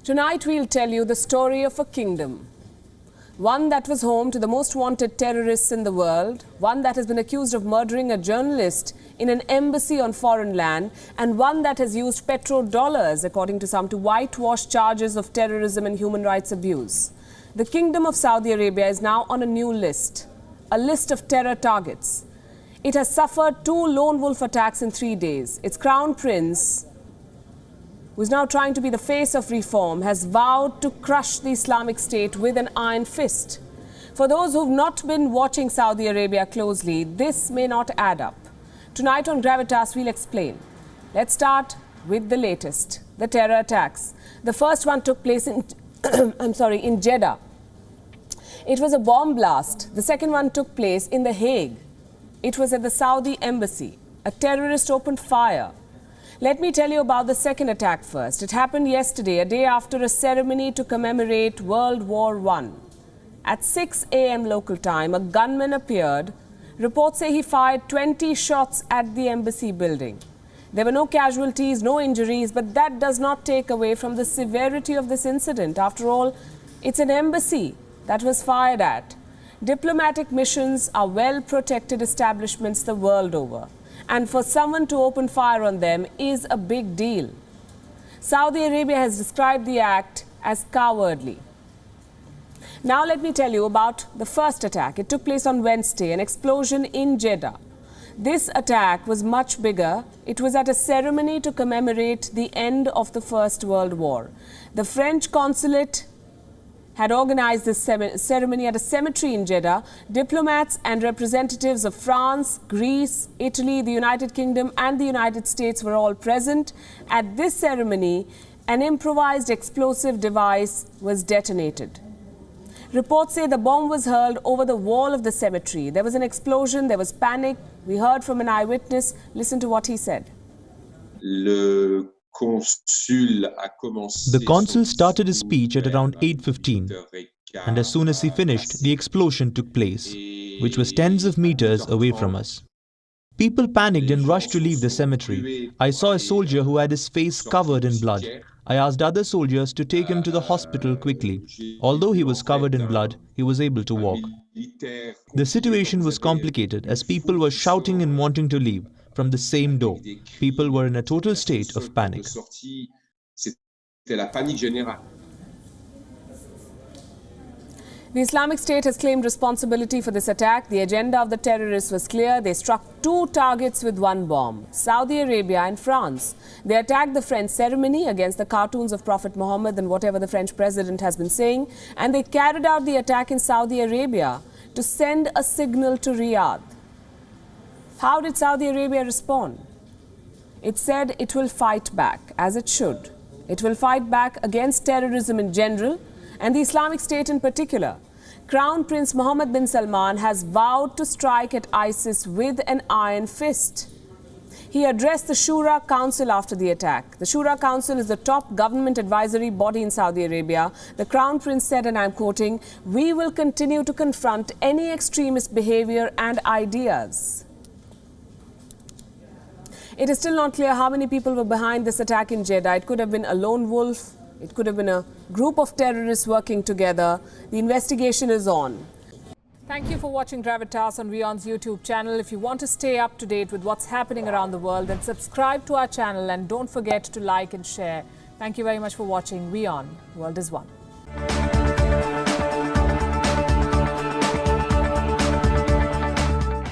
Tonight we'll tell you the story of a kingdom. One that was home to the most wanted terrorists in the world, one that has been accused of murdering a journalist in an embassy on foreign land, and one that has used petrodollars, according to some, to whitewash charges of terrorism and human rights abuse. The Kingdom of Saudi Arabia is now on a new list, a list of terror targets. It has suffered 2 lone wolf attacks in 3 days. Its crown prince, who is now trying to be the face of reform, has vowed to crush the Islamic State with an iron fist. For those who've not been watching Saudi Arabia closely, this may not add up. Tonight on Gravitas, we'll explain. Let's start with the latest, the terror attacks. The first one took place in, in Jeddah. It was a bomb blast. The second one took place in The Hague. It was at the Saudi embassy. A terrorist opened fire. Let me tell you about the second attack first. It happened yesterday, a day after a ceremony to commemorate World War I. At 6 a.m. local time, a gunman appeared. Reports say he fired 20 shots at the embassy building. There were no casualties, no injuries, but that does not take away from the severity of this incident. After all, it's an embassy that was fired at. Diplomatic missions are well-protected establishments the world over. And for someone to open fire on them is a big deal. Saudi Arabia has described the act as cowardly. Now let me tell you about the first attack. It took place on Wednesday, an explosion in Jeddah. This attack was much bigger. It was at a ceremony to commemorate the end of the First World War. The French Consulate had organized this ceremony at a cemetery in Jeddah. Diplomats and representatives of France, Greece, Italy, the United Kingdom and the United States were all present. At this ceremony, an improvised explosive device was detonated. Reports say the bomb was hurled over the wall of the cemetery. There was an explosion, there was panic. We heard from an eyewitness. Listen to what he said. The consul started his speech at around 8:15, and as soon as he finished, the explosion took place, which was tens of meters away from us. People panicked and rushed to leave the cemetery. I saw a soldier who had his face covered in blood. I asked other soldiers to take him to the hospital quickly. Although he was covered in blood, he was able to walk. The situation was complicated as people were shouting and wanting to leave from the same door. People were in a total state of panic. The Islamic State has claimed responsibility for this attack. The agenda of the terrorists was clear. They struck 2 targets with 1 bomb, Saudi Arabia and France. They attacked the French ceremony against the cartoons of Prophet Muhammad and whatever the French president has been saying. And they carried out the attack in Saudi Arabia to send a signal to Riyadh. How did Saudi Arabia respond? It said it will fight back, as it should. It will fight back against terrorism in general and the Islamic State in particular. Crown Prince Mohammed bin Salman has vowed to strike at ISIS with an iron fist. He addressed the Shura Council after the attack. The Shura Council is the top government advisory body in Saudi Arabia. The Crown Prince said, and I'm quoting, "We will continue to confront any extremist behavior and ideas." It is still not clear how many people were behind this attack in Jeddah. It could have been a lone wolf. It could have been a group of terrorists working together. The investigation is on. Thank you for watching Gravitas on WION's YouTube channel. If you want to stay up to date with what's happening around the world, then subscribe to our channel and don't forget to like and share. Thank you very much for watching WION. World is One.